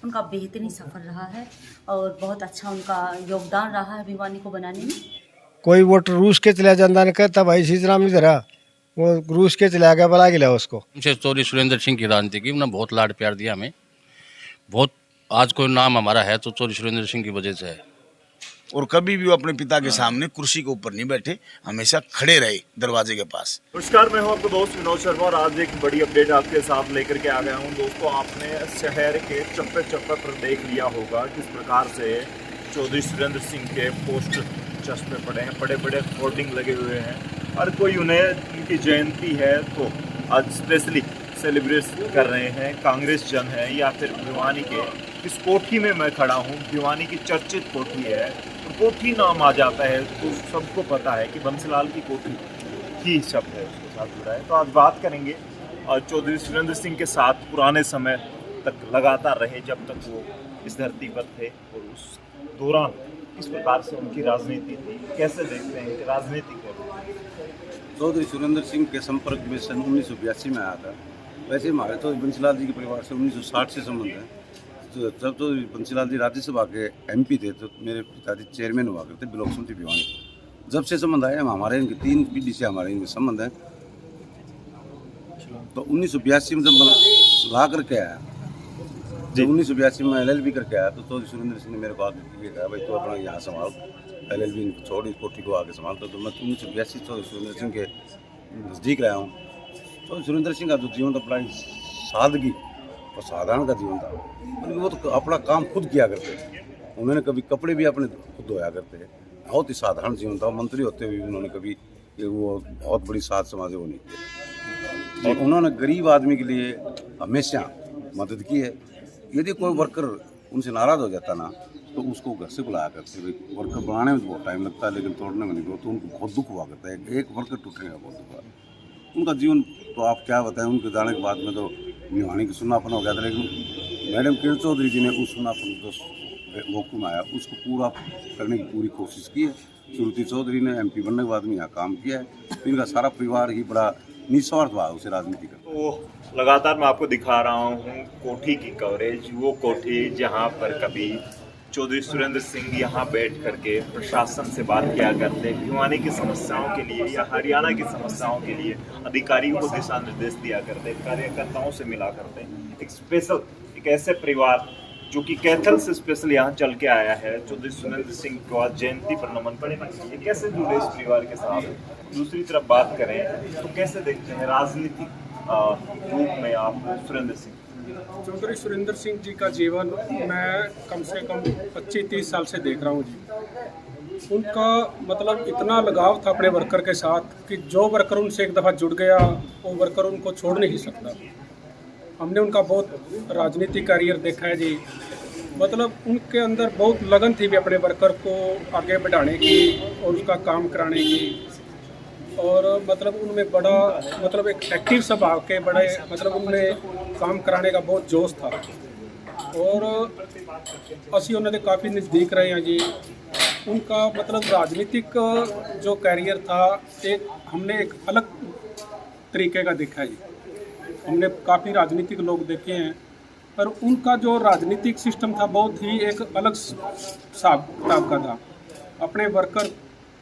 उनका बेहतरीन सफ़र रहा है और बहुत अच्छा उनका योगदान रहा है भिवानी को बनाने में। कोई वोट रूस के चला जाता नहीं कहता भाई सीतराम इधर आ, वो रूस के चला गया बला गिला उसको। चौधरी सुरेंद्र सिंह की राजनीति की उन्होंने बहुत लाड प्यार दिया हमें, बहुत आज कोई नाम हमारा है तो चौधरी सुरेंद्र सिंह की वजह से है। और कभी भी वो अपने पिता के सामने कुर्सी के ऊपर नहीं बैठे, हमेशा खड़े रहे दरवाजे के पास। नमस्कार, मैं हूं आपका दोस्त विनोद शर्मा और आज एक बड़ी अपडेट आपके साथ लेकर के आ गया हूं। दोस्तों, आपने शहर के चप्पे चप्पे पर देख लिया होगा किस प्रकार से चौधरी सुरेंद्र सिंह के पोस्टर चस्पे पड़े हैं, बड़े बड़े होर्डिंग लगे हुए हैं। हर कोई उन्हें उनकी जयंती है तो आज स्पेशली सेलिब्रेट कर रहे हैं। कांग्रेस जन है या फिर भिवानी के इस कोठी में मैं खड़ा हूँ, भिवानी की चर्चित कोठी है। कोठी नाम आ जाता है तो सबको पता है कि बंसीलाल की कोठी ही शब्द है उसके साथ जुड़ा है। तो आज बात करेंगे और चौधरी सुरेंद्र सिंह के साथ पुराने समय तक लगातार रहे जब तक वो इस धरती पर थे और उस दौरान किस प्रकार से उनकी राजनीति थी, कैसे देखते हैं कि राजनीति को। चौधरी सुरेंद्र सिंह के संपर्क में सन 1982 में आया था। वैसे हमारे तो बंसीलाल जी के परिवार से 1960 से संबंध है। तो जब तो बंसीलाल जी राज्यसभा के MP थे तो मेरे पिताजी चेयरमैन हुआ करते ब्लॉक समिति भिवानी। जब से संबंध आए हमारे इनके 3 पीढ़ी से हमारे इनके संबंध है। तो 1982 में जब ला करके आया, जब 1982 में LLB करके आया तो चौधरी सुरेंद्र सिंह ने मेरे को आगे कहा भाई तो अपना यहाँ संभाल, LLB छोड़ इस कोठी को आगे संभालता। तो मैं 1982 चौधरी सुरेंद्र सिंह के नज़दीक रहा हूँ। चौधरी सुरेंद्र सिंह का जो जीवन था बड़ा सादगी और साधारण का जीवन था। वो तो अपना काम खुद किया करते थे, उन्होंने कभी कपड़े भी अपने खुद धोया करते थे। बहुत ही साधारण जीवन था। मंत्री होते हुए उन्होंने कभी वो बहुत बड़ी साध समाज वो नहीं किया। और उन्होंने गरीब आदमी के लिए हमेशा मदद की है। यदि कोई वर्कर उनसे नाराज़ हो जाता ना तो उसको घर से बुलाया करते। भाई वर्कर बनाने में तो बहुत टाइम लगता है लेकिन तोड़ने में नहीं, तो उनको बहुत दुख हुआ करता है। एक वर्कर टूटने का बहुत दुख हुआ। उनका जीवन तो आप क्या बताएं, उनके जाने के बाद में तो भिवानी की सुनापन हो गया था। लेकिन मैडम किरण चौधरी जी ने उस सुनापन जो हुक्म आया उसको पूरा करने की पूरी कोशिश की है। श्रुति चौधरी ने MP बनने के बाद में यहाँ काम किया है। इनका सारा परिवार ही बड़ा निस्वार्थ भाव से राजनीति करता है। तो लगातार मैं आपको दिखा रहा हूँ कोठी की कवरेज, वो कोठी जहाँ पर कभी चौधरी सुरेंद्र सिंह यहाँ बैठ करके प्रशासन से बात किया करते, भिवानी की समस्याओं के लिए या हरियाणा की समस्याओं के लिए अधिकारियों को दिशा निर्देश दिया करते, कार्यकर्ताओं से मिला करते। एक स्पेशल एक ऐसे परिवार जो कि कैथल से स्पेशल यहाँ चल के आया है, चौधरी सुरेंद्र सिंह को आज जयंती पर नमन करने के लिए कैसे जुड़े इस परिवार के साथ। दूसरी तरफ बात करें तो कैसे देखते हैं राजनीतिक रूप में आप सुरेंद्र सिंह। चौधरी सुरेंद्र सिंह जी का जीवन मैं कम से कम 25-30 साल से देख रहा हूँ जी। उनका मतलब इतना लगाव था अपने वर्कर के साथ कि जो वर्कर उनसे एक दफ़ा जुड़ गया वो वर्कर उनको छोड़ नहीं सकता। हमने उनका बहुत राजनीतिक करियर देखा है जी। मतलब उनके अंदर बहुत लगन थी भी अपने वर्कर को आगे बढ़ाने की और उसका काम कराने की। और मतलब उनमें बड़ा मतलब एक एक्टिव स्वभाव के बड़े मतलब उनमें काम कराने का बहुत जोश था। और असी उन्होंने काफ़ी नज़दीक रहे हैं जी। उनका मतलब राजनीतिक जो कैरियर था हमने एक अलग तरीके का देखा है जी। हमने काफ़ी राजनीतिक लोग देखे हैं पर उनका जो राजनीतिक सिस्टम था बहुत ही एक अलग हिसाब किताब का था। अपने वर्कर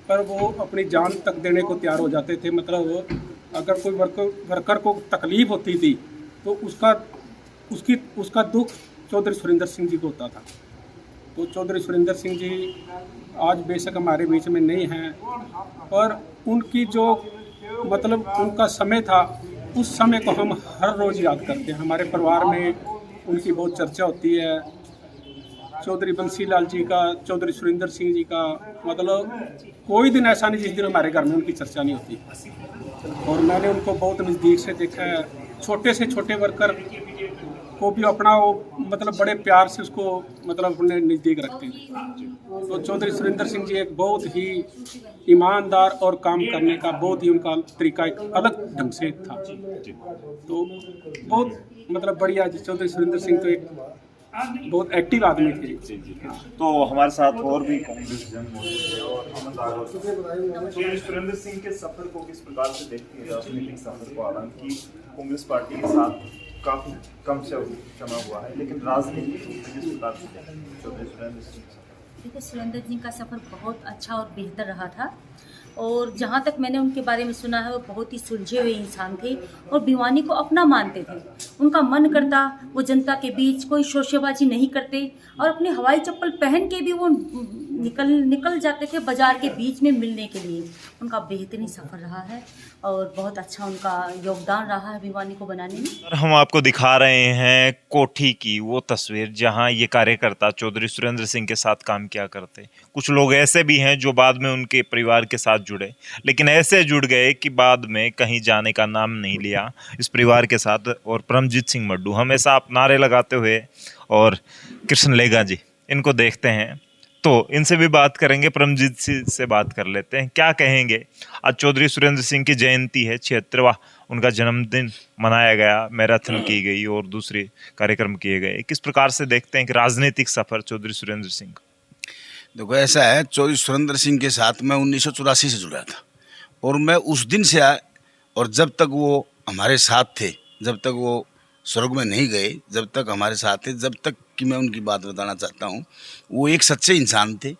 पर वो अपनी जान तक देने को तैयार हो जाते थे। मतलब अगर कोई वर्कर को तकलीफ होती थी तो उसका दुख चौधरी सुरेंद्र सिंह जी को होता था। तो चौधरी सुरेंद्र सिंह जी आज बेशक हमारे बीच में नहीं हैं पर उनकी जो मतलब उनका समय था उस समय को हम हर रोज़ याद करते हैं। हमारे परिवार में उनकी बहुत चर्चा होती है। चौधरी बंसीलाल जी का, चौधरी सुरेंद्र सिंह जी का, मतलब कोई दिन ऐसा नहीं जिस दिन हमारे घर में उनकी चर्चा नहीं होती। और मैंने उनको बहुत नज़दीक से देखा है। छोटे से छोटे वर्कर को भी अपना वो मतलब बड़े प्यार से उसको मतलब अपने नज़दीक रखते हैं। तो चौधरी सुरेंद्र सिंह जी एक बहुत ही ईमानदार और काम करने का बहुत ही उनका तरीका एक अलग ढंग से था। तो बहुत मतलब बढ़िया जी। चौधरी सुरेंद्र सिंह तो एक बहुत एक्टिव आदमी थे। तो हमारे साथ और भी कांग्रेस जन मौजूद है और चौधरी सुरेंद्र सिंह के सफर को किस प्रकार से देखती है, राजनीतिक सफर को। हालांकि कांग्रेस पार्टी के साथ काफी कम से समय हुआ है, लेकिन राजनीति किस प्रकार से चौधरी सुरेंद्र सिंह? देखिए, सुरेंद्र जी का सफ़र बहुत अच्छा और बेहतर रहा था। और जहाँ तक मैंने उनके बारे में सुना है, वो बहुत ही सुलझे हुए इंसान थे और भिवानी को अपना मानते थे। उनका मन करता वो जनता के बीच कोई शोशेबाजी नहीं करते और अपने हवाई चप्पल पहन के भी वो निकल जाते थे बाजार के बीच में मिलने के लिए। उनका बेहतरीन सफ़र रहा है और बहुत अच्छा उनका योगदान रहा है भिवानी को बनाने में। और हम आपको दिखा रहे हैं कोठी की वो तस्वीर जहां ये कार्यकर्ता चौधरी सुरेंद्र सिंह के साथ काम किया करते। कुछ लोग ऐसे भी हैं जो बाद में उनके परिवार के साथ जुड़े, लेकिन ऐसे जुड़ गए कि बाद में कहीं जाने का नाम नहीं लिया इस परिवार के साथ। और परमजीत सिंह मड्डू हमेशा आप नारे लगाते हुए, और कृष्ण लेगा जी, इनको देखते हैं तो इनसे भी बात करेंगे। परमजीत सिंह से बात कर लेते हैं, क्या कहेंगे। आज चौधरी सुरेंद्र सिंह की जयंती है, 76वां उनका जन्मदिन मनाया गया, मैराथन की गई और दूसरे कार्यक्रम किए गए। किस प्रकार से देखते हैं कि राजनीतिक सफर चौधरी सुरेंद्र सिंह? देखो, ऐसा है, चौधरी सुरेंद्र सिंह के साथ मैं 1984 से जुड़ा था और मैं उस दिन से और जब तक वो हमारे साथ थे, जब तक वो स्वर्ग में नहीं गए, जब तक हमारे साथ थे, जब तक कि मैं उनकी बात बताना चाहता हूँ। वो एक सच्चे इंसान थे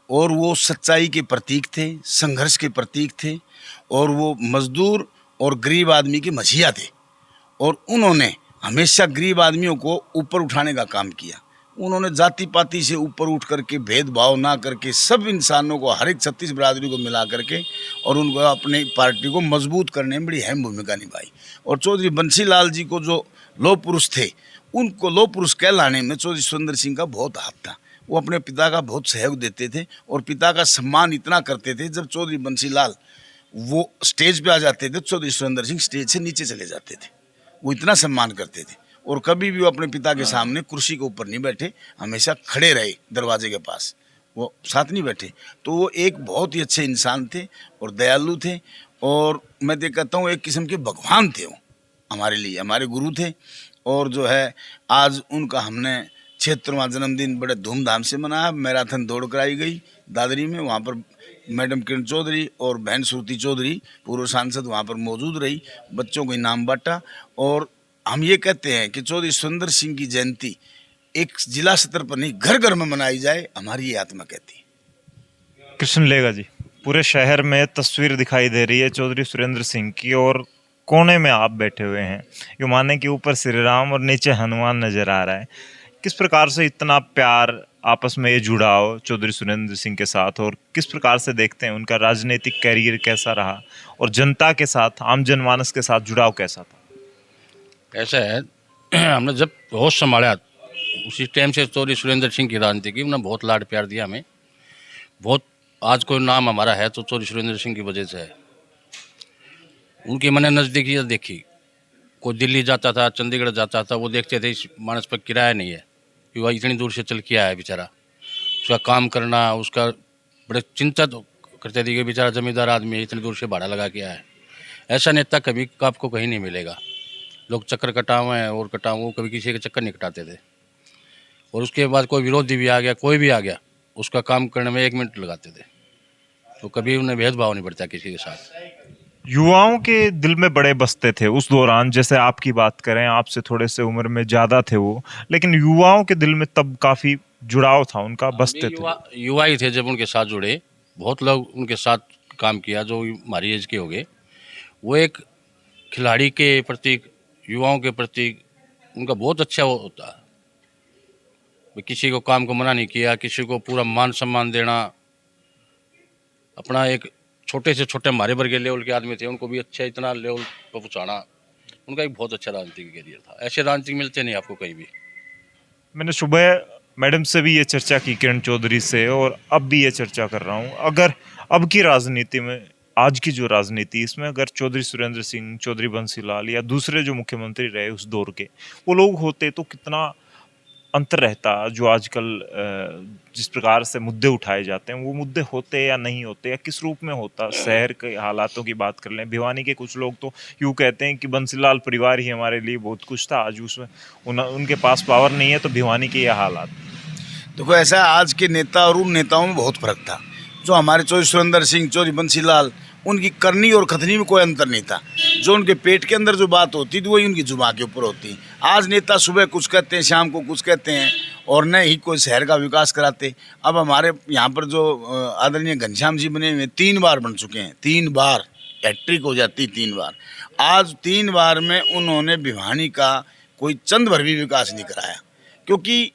और वो सच्चाई के प्रतीक थे, संघर्ष के प्रतीक थे और वो मजदूर और गरीब आदमी के मसीहा थे। और उन्होंने हमेशा गरीब आदमियों को ऊपर उठाने का काम किया। उन्होंने जाति पाति से ऊपर उठ करके, भेदभाव ना करके, सब इंसानों को, हर एक 36 बिरादरी को मिला करके और उनको अपनी पार्टी को मजबूत करने में बड़ी अहम भूमिका निभाई। और चौधरी बंसी लाल जी को जो लौह पुरुष थे, उनको लौह पुरुष कहलाने में चौधरी सुरेंद्र सिंह का बहुत हाथ था। वो अपने पिता का बहुत सहयोग देते थे और पिता का सम्मान इतना करते थे, जब चौधरी बंसी लाल वो स्टेज पे आ जाते थे, चौधरी सुरेंद्र सिंह स्टेज से नीचे चले जाते थे। वो इतना सम्मान करते थे और कभी भी वो अपने पिता के सामने कुर्सी के ऊपर नहीं बैठे, हमेशा खड़े रहे दरवाजे के पास, वो साथ नहीं बैठे। तो वो एक बहुत ही अच्छे इंसान थे और दयालु थे और मैं कहता हूँ एक किस्म के भगवान थे। वो हमारे लिए हमारे गुरु थे। और जो है, आज उनका हमने 76वां जन्मदिन बड़े धूमधाम से मनाया। मैराथन दौड़ कराई गई दादरी में, वहाँ पर मैडम किरण चौधरी और बहन श्रुति चौधरी पूर्व सांसद वहाँ पर मौजूद रही, बच्चों को इनाम बांटा। और हम ये कहते हैं कि चौधरी सुरेंद्र सिंह की जयंती एक जिला स्तर पर नहीं, घर घर में मनाई जाए, हमारी ये आत्मा कहती है। कृष्ण लेगा जी, पूरे शहर में तस्वीर दिखाई दे रही है चौधरी सुरेंद्र सिंह की और कोने में आप बैठे हुए हैं। यूँ माने कि ऊपर श्री राम और नीचे हनुमान नजर आ रहा है। किस प्रकार से इतना प्यार, आपस में ये जुड़ाव चौधरी सुरेंद्र सिंह के साथ, और किस प्रकार से देखते हैं उनका राजनीतिक कैरियर कैसा रहा और जनता के साथ, आम जनमानस के साथ जुड़ाव कैसा था? ऐसा है, हमने जब होश संभाला उसी टाइम से चौधरी सुरेंद्र सिंह की राजनीति की उन्होंने बहुत लाड प्यार दिया हमें। बहुत आज कोई नाम हमारा है तो चौधरी सुरेंद्र सिंह की वजह से है। उनकी मैंने नज़दीकियत देखी। कोई दिल्ली जाता था, चंडीगढ़ जाता था, वो देखते थे इस मानस पर किराया नहीं है कि वह इतनी दूर से चल के आया है बेचारा। उसका काम करना, उसका बड़े चिंता तो करते थे कि बेचारा जमींदार आदमी है, इतनी दूर से भाड़ा लगा के आया है। ऐसा नेता कभी आपको कहीं नहीं मिलेगा। लोग चक्कर कटाओ हैं और कटाओ, कभी किसी के चक्कर नहीं कटाते थे। और उसके बाद कोई विरोधी भी आ गया, कोई भी आ गया, उसका काम करने में 1 मिनट लगाते थे। तो कभी उन्हें भेदभाव नहीं बढ़ता किसी के साथ। युवाओं के दिल में बड़े बसते थे उस दौरान। जैसे आपकी बात करें, आपसे थोड़े से उम्र में ज़्यादा थे वो, लेकिन युवाओं के दिल में तब काफ़ी जुड़ाव था उनका, बसते थे। युवा ही थे जब उनके साथ जुड़े। बहुत लोग उनके साथ काम किया जो हमारी एज के हो गए। वो एक खिलाड़ी के प्रतीक, युवाओं के प्रतीक उनका बहुत अच्छा होता है। किसी को काम को मना नहीं किया, किसी को पूरा मान सम्मान देना। अपना एक छोटे से छोटे हमारे वर्ग लेवल के आदमी थे, उनको भी अच्छा इतना लेवल पर पहुँचाना, उनका एक बहुत अच्छा राजनीतिक कैरियर था। ऐसे राजनीतिक मिलते नहीं आपको कहीं भी। मैंने सुबह मैडम से भी ये चर्चा की, किरण चौधरी से, और अब भी ये चर्चा कर रहा हूँ। अगर अब की राजनीति में, आज की जो राजनीति, इसमें अगर चौधरी सुरेंद्र सिंह, चौधरी बंसी लाल या दूसरे जो मुख्यमंत्री रहे उस दौर के, वो लोग होते तो कितना अंतर रहता। जो आजकल जिस प्रकार से मुद्दे उठाए जाते हैं, वो मुद्दे होते या नहीं होते, या किस रूप में होता। शहर के हालातों की बात कर लें, भिवानी के कुछ लोग तो यूँ कहते हैं कि बंसीलाल परिवार ही हमारे लिए बहुत कुछ था, आज उसमें उनके पास पावर नहीं है, तो भिवानी के ये हालात। देखो, ऐसा आज के नेता और उन नेताओं में बहुत फर्क था। जो हमारे चौधरी सुरेंद्र सिंह, चौधरी बंसी लाल, उनकी करनी और खतनी में कोई अंतर नहीं था। जो उनके पेट के अंदर जो बात होती थी वही उनकी जुबान के ऊपर होती। आज नेता सुबह कुछ कहते हैं, शाम को कुछ कहते हैं और न ही कोई शहर का विकास कराते। अब हमारे यहाँ पर जो आदरणीय घनश्याम जी बने हुए 3 बार बन चुके हैं, 3 बार हैट्रिक हो जाती 3 बार। आज 3 बार में उन्होंने भिवानी का कोई चंद भर भी विकास नहीं कराया, क्योंकि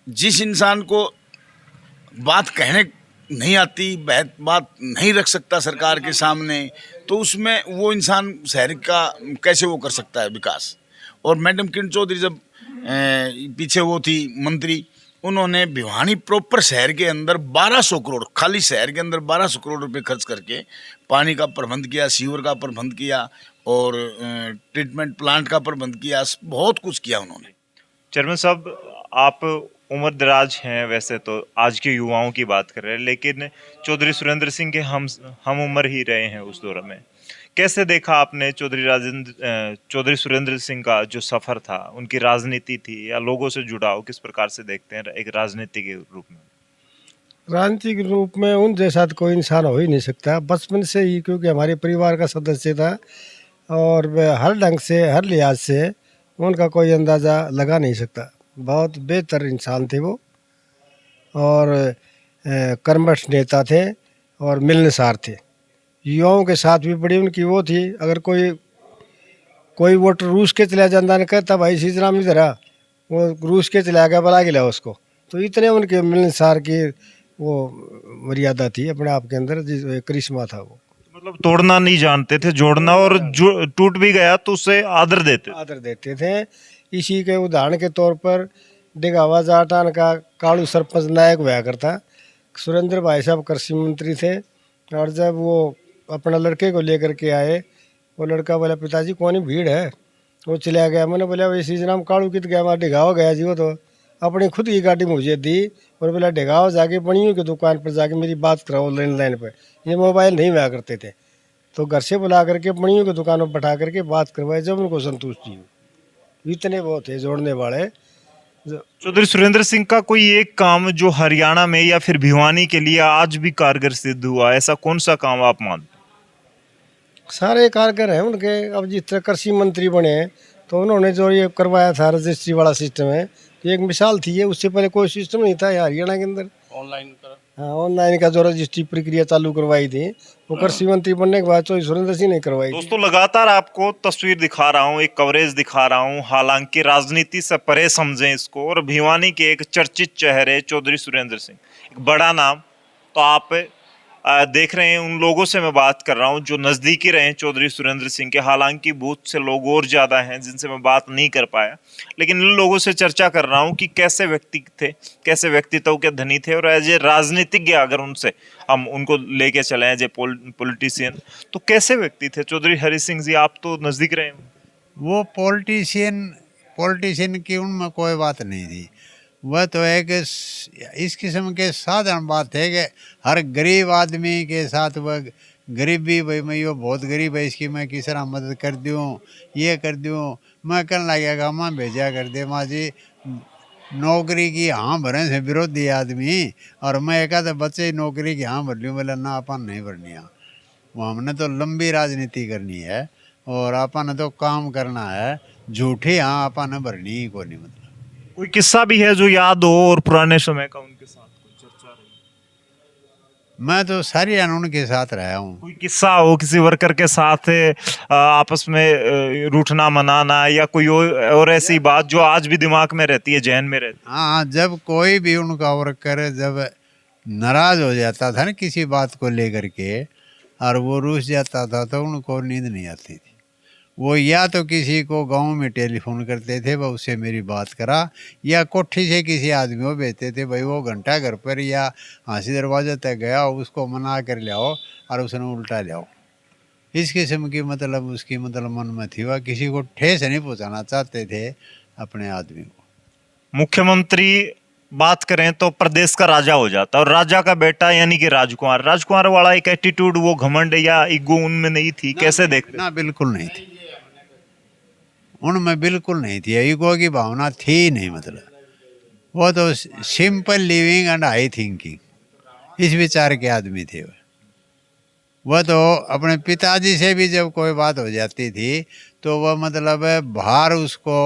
जिस इंसान को बात कहने नहीं आती, बात नहीं रख सकता सरकार के सामने, तो उसमें वो इंसान शहर का कैसे वो कर सकता है विकास। और मैडम किरण चौधरी जब पीछे वो थी मंत्री, उन्होंने भिवानी प्रॉपर शहर के अंदर 1200 करोड़, खाली शहर के अंदर 1200 करोड़ रुपए खर्च करके पानी का प्रबंध किया, सीवर का प्रबंध किया और ट्रीटमेंट प्लांट का प्रबंध किया, बहुत कुछ किया उन्होंने। चेयरमैन साहब, आप उम्र दराज हैं, वैसे तो आज के युवाओं की बात कर रहे हैं, लेकिन चौधरी सुरेंद्र सिंह के हम उम्र ही रहे हैं उस दौर में। कैसे देखा आपने चौधरी सुरेंद्र सिंह का जो सफ़र था, उनकी राजनीति थी या लोगों से जुड़ाव, किस प्रकार से देखते हैं एक राजनीति के रूप में? राजनीति के रूप में उन जैसा तो कोई इंसान हो ही नहीं सकता, बचपन से ही, क्योंकि हमारे परिवार का सदस्य था और वह हर ढंग से, हर लिहाज से उनका कोई अंदाज़ा लगा नहीं सकता। बहुत बेहतर इंसान थे वो और कर्मठ नेता थे और मिलनसार थे। युवाओं के साथ भी बड़ी उनकी वो थी, अगर कोई वोटर रूस के चला जाता ने कहता भाई सीतराम इधर आ, वो रूस के चला गया, बुला के लाओ उसको। तो इतने उनके मिलनसार की वो मर्यादा थी अपने आप के अंदर, जिस करिश्मा था वो। मतलब तोड़ना नहीं जानते थे, जोड़ना, और जो टूट भी गया तो उसे आदर देते थे। इसी के उदाहरण के तौर पर डिगावा जाटान का कालू सरपंच नायक हुआ करता। सुरेंद्र भाई साहब कृषि मंत्री थे और जब वो अपना लड़के को लेकर के आए, वो लड़का बोला पिताजी कौन भीड़ है, वो चला गया। मैंने बोला वही सीजनाम कालू कित गया, वहाँ डिगाव गया जी, वो तो अपनी खुद की गाड़ी मुझे दी और बोला डिगाव जाके पणियों की दुकान पर जाके मेरी बात कराओ लैंडलाइन पर। ये मोबाइल नहीं हुआ करते थे, तो घर से बुला करके पणियों की दुकान पर बैठा करके बात करवाए, जब उनको संतुष्टि हुई। इतने वो थे जोड़ने वाले। चौधरी सुरेंद्र सिंह का कोई एक काम जो हरियाणा में या फिर भिवानी के लिए आज भी कारगर सिद्ध हुआ, ऐसा कौन सा काम आप मानते? सारे कारगर हैं उनके। अब जिस तरह कृषि मंत्री बने तो उन्होंने जो ये करवाया था रजिस्ट्री वाला सिस्टम है, तो एक मिसाल थी ये। उससे पहले कोई सिस्टम नहीं था हरियाणा के अंदर। ऑनलाइन का जो रजिस्ट्री प्रक्रिया चालू करवाई थी वो कृषि मंत्री बनने के बाद सुरेंद्र सिंह ने करवाई। दोस्तों, लगातार आपको तस्वीर दिखा रहा हूँ, एक कवरेज दिखा रहा हूँ, हालांकि राजनीति से परे समझें इसको। और भिवानी के एक चर्चित चेहरे चौधरी सुरेंद्र सिंह, एक बड़ा नाम, तो आप देख रहे हैं। उन लोगों से मैं बात कर रहा हूं जो नज़दीकी रहे चौधरी सुरेंद्र सिंह के। हालांकि बूथ से लोग और ज़्यादा हैं जिनसे मैं बात नहीं कर पाया, लेकिन इन लोगों से चर्चा कर रहा हूं कि कैसे व्यक्ति थे, कैसे व्यक्तित्व के धनी थे। और एज ए राजनीतिज्ञ अगर उनसे हम उनको लेके चले एज ए पॉलिटिशियन, तो कैसे व्यक्ति थे चौधरी हरि सिंह जी? आप तो नज़दीक रहे। वो पॉलिटिशियन की उनमें कोई बात नहीं थी। वह तो एक इस किस्म के साधारण बात है कि हर गरीब आदमी के साथ वह गरीबी, भाई मैं ये बहुत गरीब है, इसकी मैं किस तरह मदद कर दूँ, ये कर दूँ। मैं कहने लगेगा माँ भेजा कर दे माँ जी, नौकरी की हाँ भरने से विरोधी आदमी। और मैं एक आध बच्चे नौकरी की हाँ भर लूँ, बोला ना अपन नहीं भरनी। वो हमने तो लंबी राजनीति करनी है और अपन तो काम करना है। झूठी हाँ अपन भरनी ही को नहीं। मतलब कोई किस्सा भी है जो याद हो और पुराने समय का उनके साथ कोई चर्चा रही? मैं तो सारी उनके साथ रहा हूँ। कोई किस्सा हो किसी वर्कर के साथ आपस में रूठना मनाना या कोई और ऐसी बात जो आज भी दिमाग में रहती है, जहन में रहती है? हाँ, जब कोई भी उनका वर्कर जब नाराज हो जाता था ना किसी बात को लेकर के और वो रूठ जाता था तो उनको नींद नहीं आती थी। वो या तो किसी को गांव में टेलीफोन करते थे, वह उससे मेरी बात करा, या कोठी से किसी आदमी को भेजते थे, भाई वो घंटा घर पर या हाँसी दरवाजे तक गया, उसको मना कर ले आओ और उसने उल्टा ले आओ। इस किस्म की मतलब उसकी मतलब मन में थी। वह किसी को ठेस नहीं पहुँचाना चाहते थे अपने आदमी को। मुख्यमंत्री बात करें तो प्रदेश का राजा हो जाता, और राजा का बेटा यानी कि राजकुमार वाला एक एटीट्यूड, वो घमंड या ईगो उनमें नहीं थी। कैसे देखते? ना, बिल्कुल नहीं थी उनमें, बिल्कुल नहीं थी। ईगो की भावना थी नहीं। मतलब वो तो simple living and high thinking, इस विचार के आदमी थे। वह तो अपने पिताजी से भी जब कोई बात हो जाती थी तो वह मतलब बाहर उसको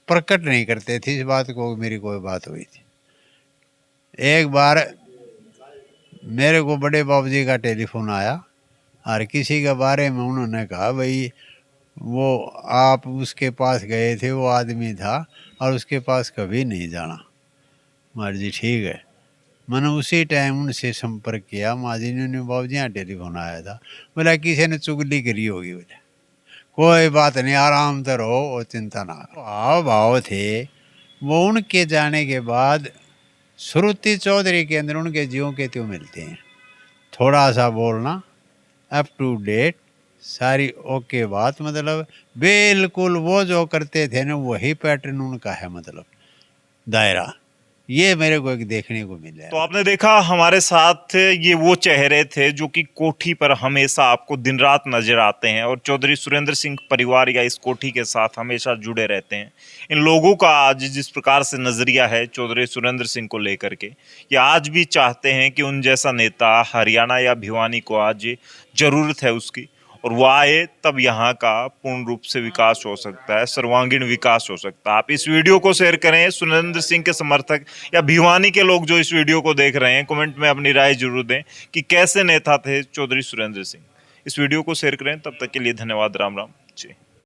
प्रकट नहीं करते थे इस बात को मेरी कोई बात हुई थी। एक बार मेरे को बड़े बाबूजी का टेलीफोन आया और किसी के बारे में उन्होंने कहा भाई वो आप उसके पास गए थे, वो आदमी था और उसके पास कभी नहीं जाना। मार जी ठीक है, मैंने उसी टाइम उनसे संपर्क किया। माँ जी ने बाबूजी यहाँ टेलीफोन आया था, बोला किसी ने चुगली करी होगी। बोला कोई बात नहीं, आराम से रहो और चिंता ना करो। हाव भाव थे वो उनके जाने के बाद श्रुति चौधरी के अंदर उनके जीवों के त्यों मिलते हैं। थोड़ा सा बोलना, अप टू डेट, सारी ओके बात, मतलब बिल्कुल वो जो करते थे ना वही पैटर्न उनका है, मतलब दायरा। ये मेरे को एक देखने को मिला। तो आपने देखा हमारे साथ ये वो चेहरे थे जो कि कोठी पर हमेशा आपको दिन रात नजर आते हैं और चौधरी सुरेंद्र सिंह परिवार या इस कोठी के साथ हमेशा जुड़े रहते हैं। इन लोगों का आज जिस प्रकार से नजरिया है चौधरी सुरेंद्र सिंह को लेकर के, ये आज भी चाहते हैं कि उन जैसा नेता हरियाणा या भिवानी को आज जरूरत है उसकी, और वो आए तब यहाँ का पूर्ण रूप से विकास हो सकता है, सर्वांगीण विकास हो सकता है। आप इस वीडियो को शेयर करें। सुरेंद्र सिंह के समर्थक या भिवानी के लोग जो इस वीडियो को देख रहे हैं, कमेंट में अपनी राय जरूर दें कि कैसे नेता थे चौधरी सुरेंद्र सिंह। इस वीडियो को शेयर करें। तब तक के लिए धन्यवाद। राम राम जी।